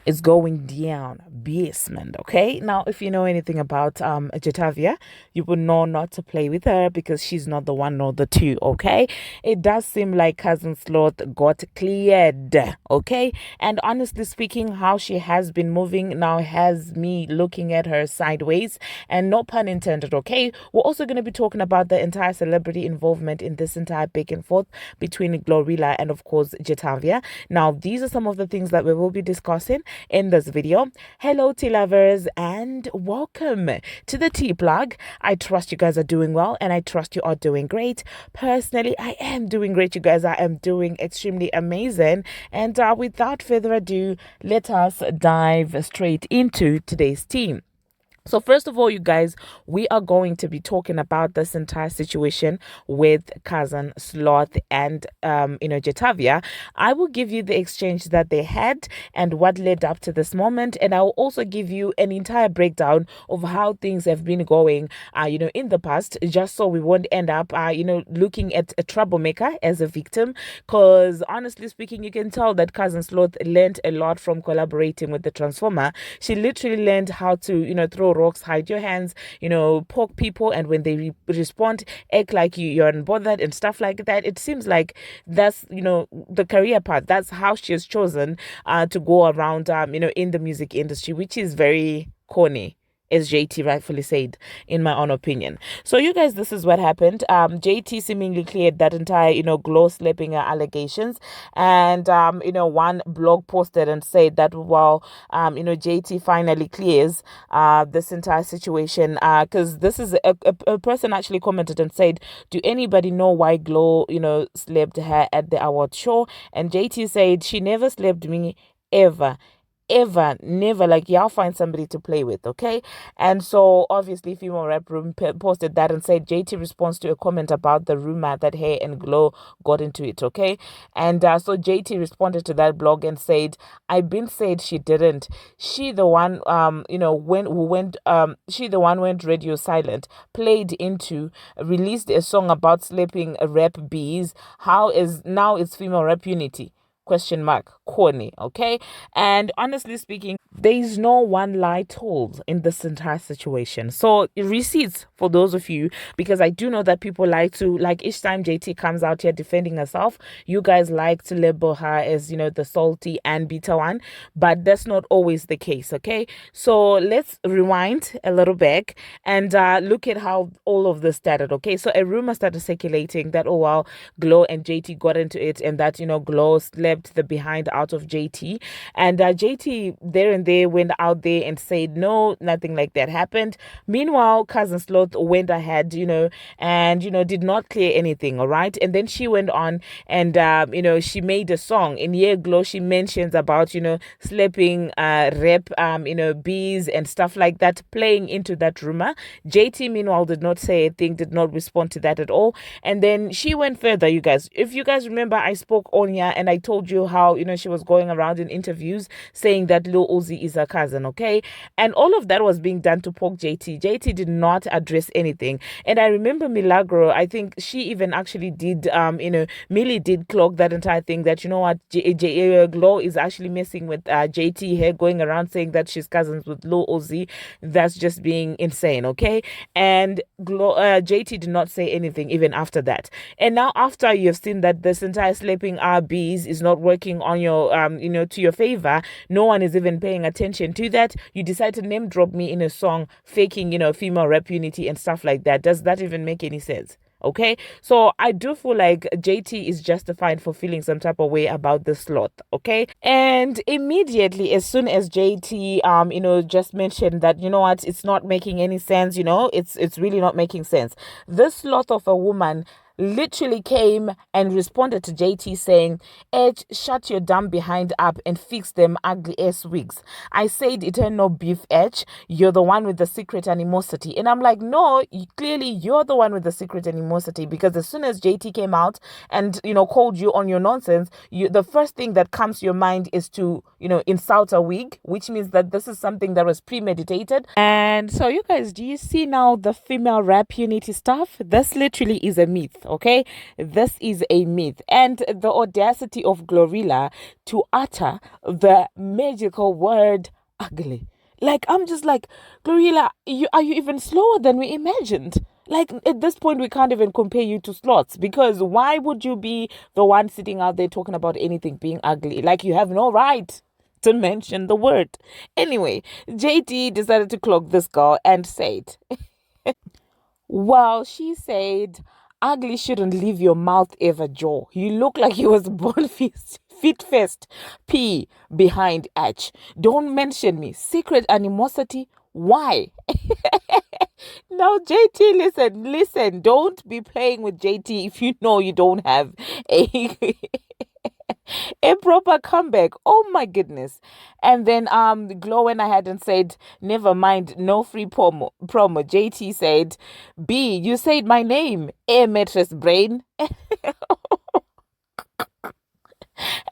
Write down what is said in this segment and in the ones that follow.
is going down basement. Okay, now if you know anything about Jetavia, you would know not to play with her because she's not the one nor the two. Okay, it does seem like Cousin Sloth got cleared. Okay, and honestly speaking, how she has been moving now has me looking at her sideways, and no pun intended. Okay, we're also going to be talking about the entire celebrity involvement in this entire back and forth between Glorilla and of course Jetavia. Now these are some of the things that we will be discussing in this video. Hello tea lovers and welcome to the tea plug. I trust you guys are doing well and I trust you are doing great. Personally, I am doing great, you guys. I am doing extremely amazing, and without further ado, let us dive straight into today's tea. So first of all, you guys, we are going to be talking about this entire situation with Cousin Sloth and Jetavia. I will give you the exchange that they had and what led up to this moment, and I will also give you an entire breakdown of how things have been going in the past, just so we won't end up looking at a troublemaker as a victim. Because honestly speaking, you can tell that Cousin Sloth learned a lot from collaborating with the Transformer. She literally learned how to throw rocks, hide your hands, poke people, and when they respond, act like you're unbothered and stuff like that. It seems like that's the career path. That's how she has chosen to go around in the music industry, which is very corny, as JT rightfully said, in my own opinion. So you guys, this is what happened. JT seemingly cleared that entire, Glo slapping allegations. And, one blog posted and said that, well, JT finally clears this entire situation. Because this is a person actually commented and said, do anybody know why Glo, slapped her at the award show? And JT said, she never slapped me ever, never. Like, y'all find somebody to play with, okay? And so obviously Female Rap Room posted that and said JT responds to a comment about the rumor that Hair and Glo got into it, okay? And so JT responded to that blog and said, I been said she didn't. She the one she the one went radio silent, played into, released a song about slapping rap bees. How is now it's female rap unity? Question mark, corny, okay? And honestly speaking, there is no one lie told in this entire situation. So receipts for those of you, because I do know that people like to, like, each time JT comes out here defending herself, you guys like to label her as the salty and bitter one, but that's not always the case, okay? So let's rewind a little back and look at how all of this started, okay? So a rumor started circulating that, oh wow, Glo and JT got into it, and that Glo slept the behind out of JT, and JT there and there went out there and said no, nothing like that happened. Meanwhile, Cousin Sloth went ahead and did not clear anything, all right? And then she went on and she made a song. In Year Glo, she mentions about slapping rap bees and stuff like that, playing into that rumor. JT meanwhile did not say a thing, did not respond to that at all. And then she went further, you guys. If you guys remember, I spoke on here and I told you how she was going around in interviews saying that Lil Uzi is her cousin, okay? And all of that was being done to poke JT. JT did not address anything. And I remember Milagro, I think she even actually did Millie did clock that entire thing, that Glo is actually messing with JT here, going around saying that she's cousins with Lil Uzi. That's just being insane, okay? And JT did not say anything even after that. And now after you've seen that this entire slapping bees is not working on your to your favor, no one is even paying attention to that, you decide to name drop me in a song faking female rap unity and stuff like that. Does that even make any sense? Okay, so I do feel like JT is justified for feeling some type of way about the Sloth, okay? And immediately, as soon as JT just mentioned that, what, it's not making any sense, it's really not making sense. This Sloth of a woman literally came and responded to JT saying, Edge, shut your dumb behind up and fix them ugly ass wigs. I said it ain't no beef, Edge. You're the one with the secret animosity. And I'm like, no, clearly you're the one with the secret animosity, because as soon as JT came out and, called you on your nonsense, the first thing that comes to your mind is to, insult a wig, which means that this is something that was premeditated. And so you guys, do you see now the female rap unity stuff? This literally is a myth. okay? This is a myth. And the audacity of Glorilla to utter the magical word ugly. Like, I'm just like, Glorilla, are you even slower than we imagined? Like, at this point, we can't even compare you to slots, because why would you be the one sitting out there talking about anything being ugly? Like, you have no right to mention the word. Anyway, JT decided to clock this girl and said, well, she said, ugly shouldn't leave your mouth ever, Joe. You look like you was born fit first. P behind H. Don't mention me. Secret animosity. Why? No, JT, listen. Don't be playing with JT if you know you don't have a a proper comeback. Oh my goodness. And then Glo went ahead and said, never mind, no free promo. JT said, B, you said my name, air mattress brain.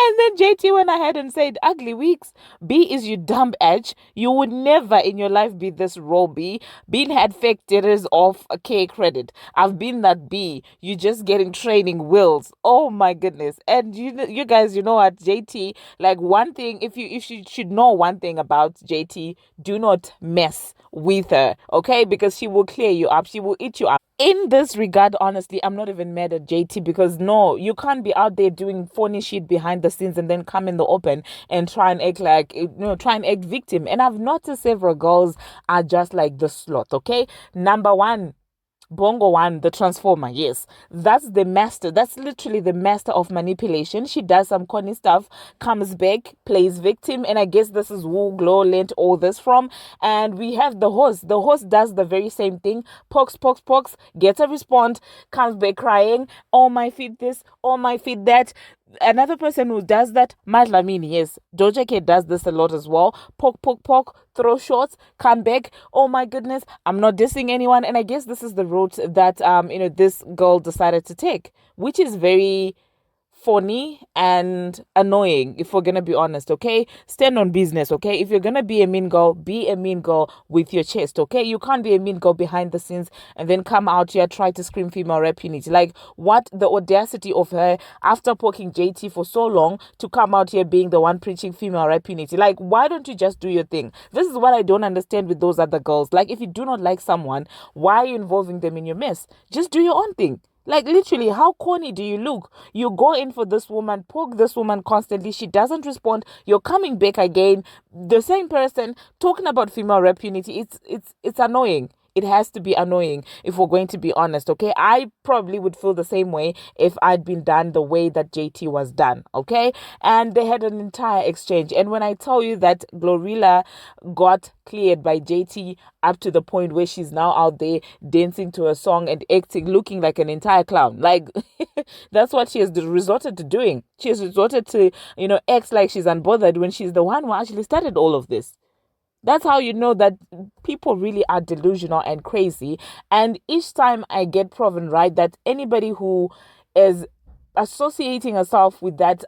And then JT went ahead and said, ugly weeks. B is you dumb edge. You would never in your life be this raw B. Bean had fake jitters of a K credit. I've been that B. You just getting training wheels. Oh my goodness. And you guys, you know what, JT, like one thing, if you should know one thing about JT, do not mess with her, okay? Because she will clear you up. She will eat you up. In this regard, honestly, I'm not even mad at JT, because no, you can't be out there doing funny shit behind the scenes and then come in the open and try and act like, try and act victim. And I've noticed several girls are just like the sloth, okay? Number one, Bongo One, the Transformer, yes. That's the master. That's literally the master of manipulation. She does some corny stuff, comes back, plays victim, and I guess this is who Glo learned all this from. And we have the host. The host does the very same thing. Pokes, gets a response, comes back crying, oh my feet this, oh my feet that. Another person who does that, Madlamini, yes. Doja Cat does this a lot as well. Poke, throw shots, come back. Oh my goodness, I'm not dissing anyone. And I guess this is the route that, this girl decided to take, which is very funny and annoying, if we're gonna be honest, okay? Stand on business, okay? If you're gonna be a mean girl, be a mean girl with your chest, okay? You can't be a mean girl behind the scenes and then come out here try to scream female rap unity. Like, what the audacity of her, after poking JT for so long, to come out here being the one preaching female rap unity. Like, why don't you just do your thing? This is what I don't understand with those other girls. Like, if you do not like someone, why are you involving them in your mess? Just do your own thing. Like, literally, how corny do you look? You go in for this woman, poke this woman constantly. She doesn't respond. You're coming back again. The same person talking about female rep unity. It's annoying. It has to be annoying if we're going to be honest, okay? I probably would feel the same way if I'd been done the way that JT was done, okay? And they had an entire exchange. And when I tell you that Glorilla got cleared by JT up to the point where she's now out there dancing to a song and acting, looking like an entire clown. Like, that's what she has resorted to doing. She has resorted to, act like she's unbothered when she's the one who actually started all of this. That's how you know that people really are delusional and crazy. And each time I get proven right that anybody who is associating herself with that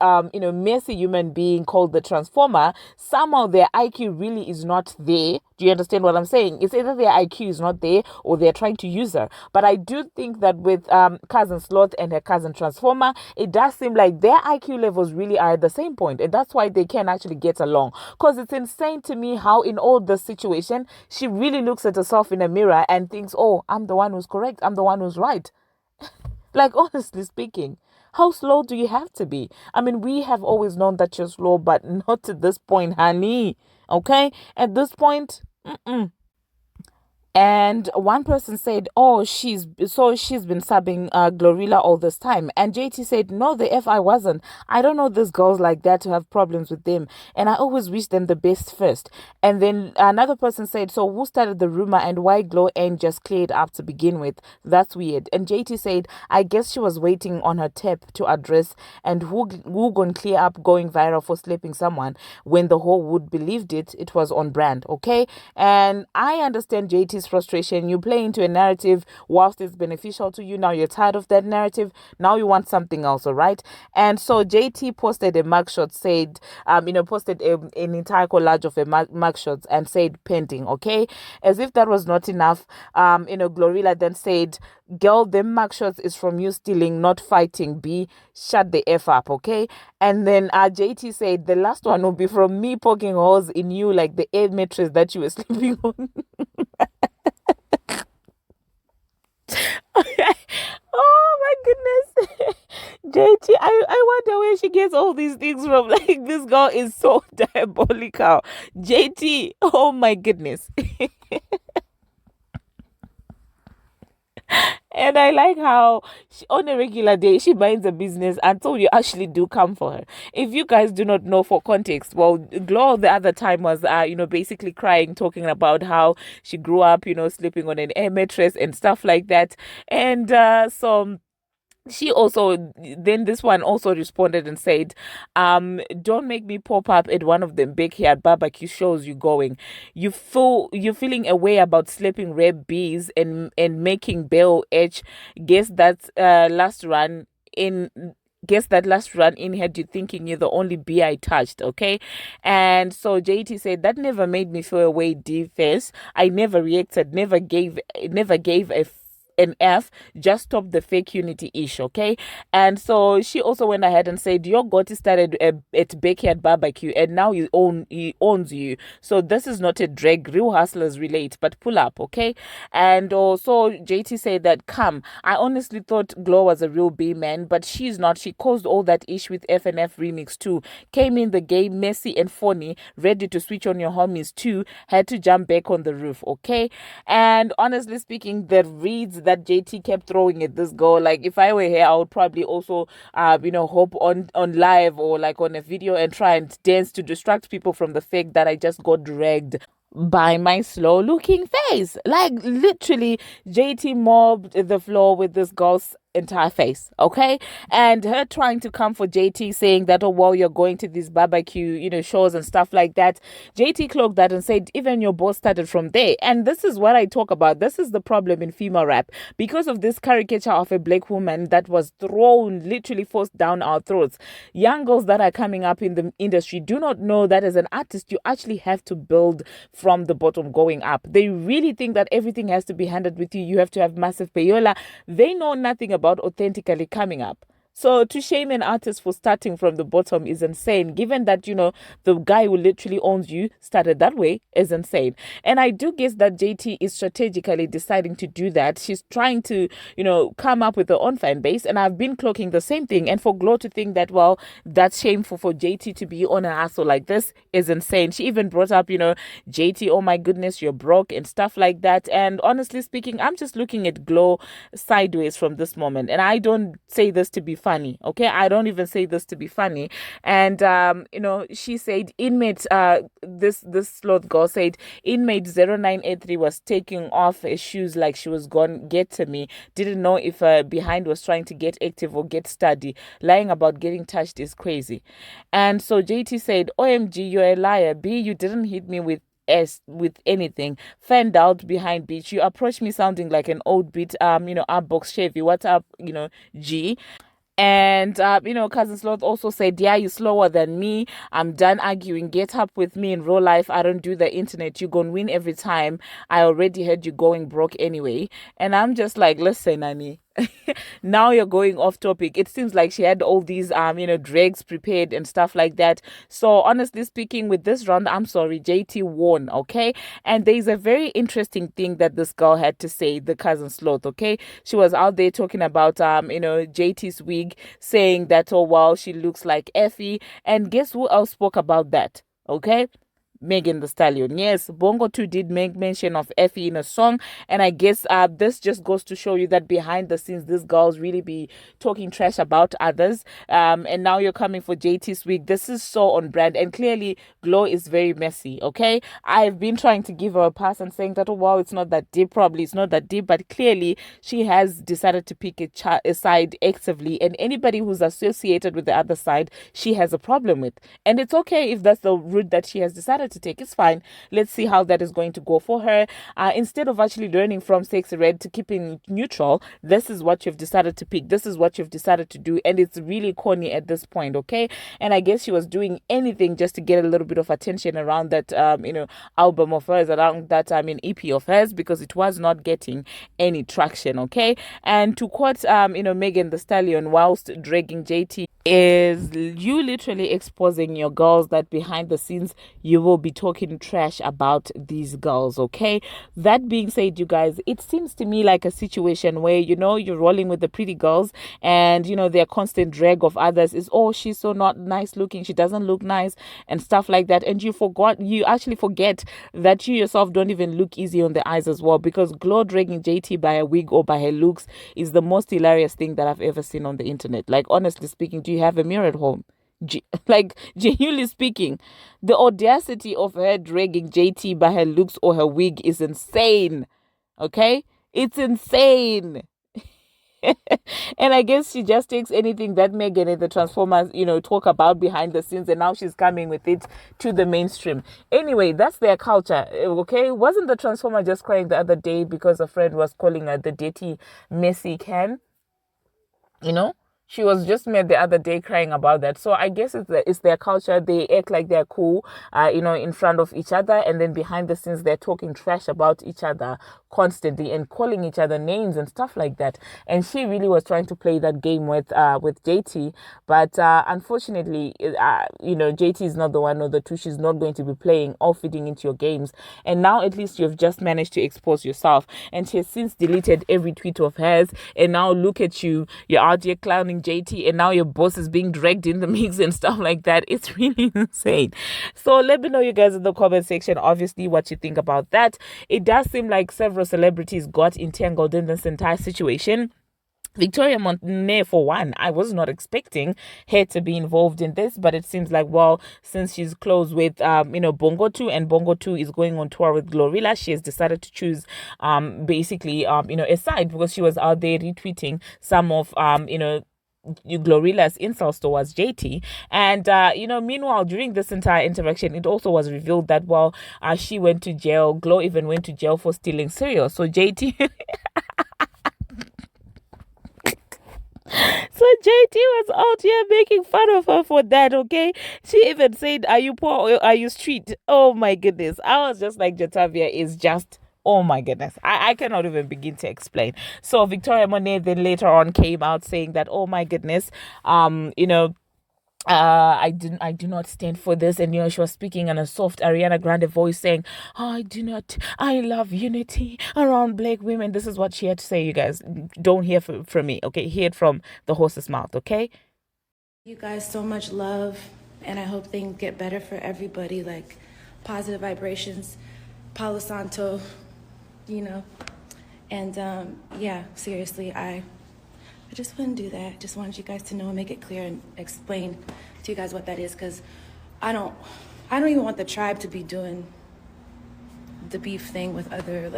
messy human being called the Transformer, somehow their IQ really is not there. Do you understand what I'm saying? It's either their IQ is not there or they're trying to use her. But I do think that with cousin Sloth and her cousin Transformer, it does seem like their IQ levels really are at the same point, and that's why they can actually get along. Because it's insane to me how in all this situation she really looks at herself in a mirror and thinks, oh, I'm the one who's correct, I'm the one who's right. Like, honestly speaking, how slow do you have to be? I mean, we have always known that you're slow, but not to this point, honey. Okay? At this point, And one person said, oh, she's been subbing Glorilla all this time. And JT said, no, the F I wasn't. I don't know these girls like that to have problems with them. And I always wish them the best first. And then another person said, so who started the rumor and why Glo ain't just cleared up to begin with? That's weird. And JT said, I guess she was waiting on her tap to address and who gonna clear up going viral for slapping someone when the whole would believed it was on brand, okay? And I understand JT's this frustration. You play into a narrative whilst it's beneficial to you. Now you're tired of that narrative. Now you want something else, all right? And so JT posted a mugshot, said, posted an entire collage of a mugshot and said pending, okay? As if that was not enough, Glorilla then said, girl, them mugshots is from you stealing, not fighting. B, shut the F up, okay? And then JT said, the last one will be from me poking holes in you like the air mattress that you were sleeping on. Oh my goodness. JT, I wonder where she gets all these things from. Like, this girl is so diabolical. JT, oh my goodness. And I like how on a regular day she minds a business until you actually do come for her. If you guys do not know, for context, well, Glo the other time was, basically crying, talking about how she grew up, sleeping on an air mattress and stuff like that. And so she also, then this one also responded and said, don't make me pop up at one of them backyard barbecue shows you going. You're feeling a way about slapping red bees and making Bell H guess that last run in had you thinking you're the only bee I touched, okay? And so JT said, that never made me feel away defense. I never reacted, never gave an F, just stop the fake unity ish, okay? And so she also went ahead and said, your Gotti started at backyard barbecue and now he owns you. So this is not a drag, real hustlers relate, but pull up, okay? And also JT said that, come, I honestly thought Glo was a real B man, but she's not. She caused all that ish with FNF remix too. Came in the game messy and funny, ready to switch on your homies too, had to jump back on the roof, okay? And honestly speaking, the reads that JT kept throwing at this girl, like, if I were here, I would probably also hop on live or like on a video and try and dance to distract people from the fact that I just got dragged by my slow looking face. Like, literally, JT mobbed the floor with this girl's entire face, okay? And her trying to come for JT, saying that, oh well, you're going to these barbecue shows and stuff like that. JT cloaked that and said, even your boss started from there. And this is what I talk about. This is the problem in female rap, because of this caricature of a black woman that was literally forced down our throats. Young girls that are coming up in the industry do not know that as an artist you actually have to build from the bottom going up. They really think that everything has to be handed with you. You have to have massive payola. They know nothing about authentically coming up. So to shame an artist for starting from the bottom is insane, given that, the guy who literally owns you started that way, is insane. And I do guess that JT is strategically deciding to do that. She's trying to, come up with her own fan base. And I've been clocking the same thing. And for Glo to think that, well, that's shameful for JT to be on a hustle like this is insane. She even brought up, JT, oh my goodness, you're broke and stuff like that. And honestly speaking, I'm just looking at Glo sideways from this moment. And I don't say this to be funny, okay? I don't even say this to be funny. And she said inmate this sloth girl said inmate 0983 was taking off her shoes like she was gone get to me, didn't know if behind was trying to get active or get study. Lying about getting touched is crazy. And so JT said, OMG, you're a liar. B, you didn't hit me with anything. Fanned out behind beach. You approached me sounding like an old beat up box Chevy. What's up, G? And, Cousin Sloth also said, yeah, you're slower than me. I'm done arguing. Get up with me in real life. I don't do the internet. You're going to win every time. I already heard you going broke anyway. And I'm just like, listen, Annie. Now you're going off topic. It seems like she had all these drags prepared and stuff like that. So honestly speaking, with this round, I'm sorry, JT won, okay? And there's a very interesting thing that this girl had to say, the Cousin Sloth, okay? She was out there talking about JT's wig, saying that, oh wow, she looks like Effie. And guess who else spoke about that? Okay, Megan Thee Stallion. Yes, Bongo 2 did make mention of Effie in a song, and I guess this just goes to show you that behind the scenes, these girls really be talking trash about others. And now you're coming for JT's week. This is so on brand, and clearly Glo is very messy, okay? I've been trying to give her a pass and saying that, oh wow, it's not that deep, probably it's not that deep, but clearly she has decided to pick a side actively, and anybody who's associated with the other side, she has a problem with. And it's okay if that's the route that she has decided to take. It's fine. Let's see how that is going to go for her. Instead of actually learning from Sexy Red to keeping neutral, this is what you've decided to pick. This is what you've decided to do. And it's really corny at this point, okay? And I guess she was doing anything just to get a little bit of attention around that, album of hers, around that, EP of hers, because it was not getting any traction, okay? And to quote, Megan Thee Stallion whilst dragging JT, is you literally exposing your girls that behind the scenes you will be talking trash about these girls, okay? That being said, you guys, it seems to me like a situation where, you're rolling with the pretty girls and, their constant drag of others is, oh, she's so not nice looking, she doesn't look nice and stuff like that. And you actually forget that you yourself don't even look easy on the eyes as well, because Glo dragging JT by a wig or by her looks is the most hilarious thing that I've ever seen on the internet. Like, honestly speaking, do you have a mirror at home? Like, genuinely speaking, the audacity of her dragging JT by her looks or her wig is insane. Okay? It's insane. And I guess she just takes anything that Megan and the Transformers, talk about behind the scenes, and now she's coming with it to the mainstream. Anyway, that's their culture, okay? Wasn't the Transformer just crying the other day because a friend was calling her the dirty, messy can? She was just met the other day crying about that. So I guess it's their culture. They act like they're cool, in front of each other, and then behind the scenes they're talking trash about each other constantly and calling each other names and stuff like that. And she really was trying to play that game with JT, but unfortunately, JT is not the one or the two she's not going to be playing or feeding into your games. And now at least you've just managed to expose yourself. And she has since deleted every tweet of hers. And now look at you, you're out here clowning JT, and now your boss is being dragged in the mix and stuff like that. It's really insane. So let me know, you guys, in the comment section, obviously, what you think about that. It does seem like several celebrities got entangled in this entire situation. Victoria Monet, for one, I was not expecting her to be involved in this, but it seems like, well, since she's close with, Bongo 2, and Bongo 2 is going on tour with Glorilla, she has decided to choose, a side, because she was out there retweeting some of, Glorilla's insults towards JT. And meanwhile, during this entire interaction, it also was revealed that she went to jail. Glo even went to jail for stealing cereal. So JT So JT was out here making fun of her for that, okay? She even said, "Are you poor or are you street?" Oh my goodness. I was just like, Jatavia is just, oh my goodness. I cannot even begin to explain. So Victoria Monet then later on came out saying that, oh my goodness, I do not stand for this. And she was speaking in a soft Ariana Grande voice saying, I love unity around black women. This is what she had to say, you guys. Don't hear from me, okay? Hear it from the horse's mouth, okay? You guys, so much love, and I hope things get better for everybody, like positive vibrations, Palo Santo, and yeah, seriously, I just wouldn't do that. Just wanted you guys to know and make it clear and explain to you guys what that is, because I don't even want the tribe to be doing the beef thing with other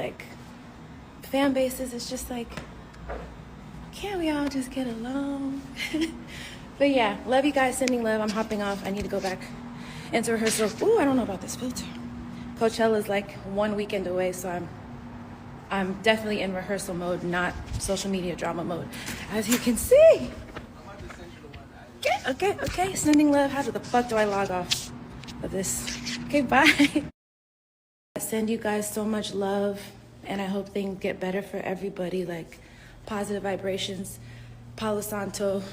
fan bases. It's just like, can't we all just get along? But yeah, love you guys, sending love. I'm hopping off. I need to go back into rehearsal. Ooh, I don't know about this filter. Coachella's like 1 weekend away, so I'm definitely in rehearsal mode, not social media drama mode, as you can see. Okay, sending love. How the fuck do I log off of this? Okay, bye. I send you guys so much love, and I hope things get better for everybody, like positive vibrations, Palo Santo,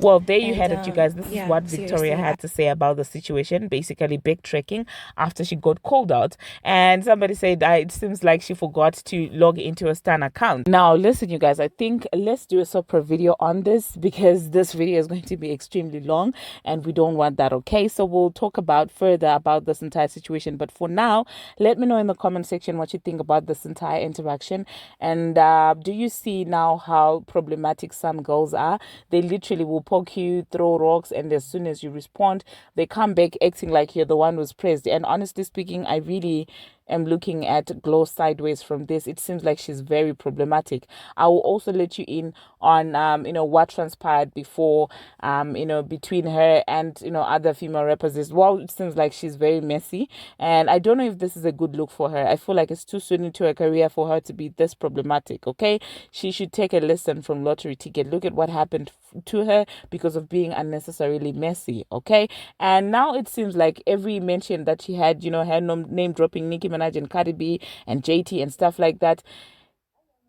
Well, there you had it, you guys. This is what Victoria seriously, had to say about the situation, basically backtracking after she got called out. And somebody said it seems like she forgot to log into a Stan account. Now, listen, you guys, I think let's do a separate video on this, because this video is going to be extremely long and we don't want that, okay? So we'll talk further about this entire situation. But for now, let me know in the comment section what you think about this entire interaction. And do you see now how problematic some girls are? They literally will poke you, throw rocks, and as soon as you respond, they come back acting like you're the one who's praised. And honestly speaking, I really am looking at Glo sideways from this. It seems like she's very problematic. I will also let you in on what transpired before between her and other female rappers as well. It seems like she's very messy, and I don't know if this is a good look for her. I feel like it's too soon into her career for her to be this problematic. Okay, she should take a lesson from Lottery Ticket. Look at what happened to her because of being unnecessarily messy. Okay, and now it seems like every mention that she had, her name dropping Nicki Minaj and Cardi B and JT and stuff like that.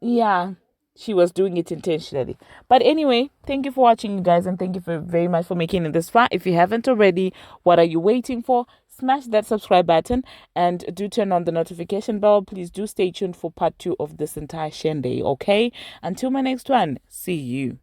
Yeah, she was doing it intentionally. But anyway, thank you for watching, you guys, and thank you very much for making it this far. If you haven't already, what are you waiting for? Smash that subscribe button and do turn on the notification bell. Please do stay tuned for part 2 of this entire shindig, okay? Until my next one, see you.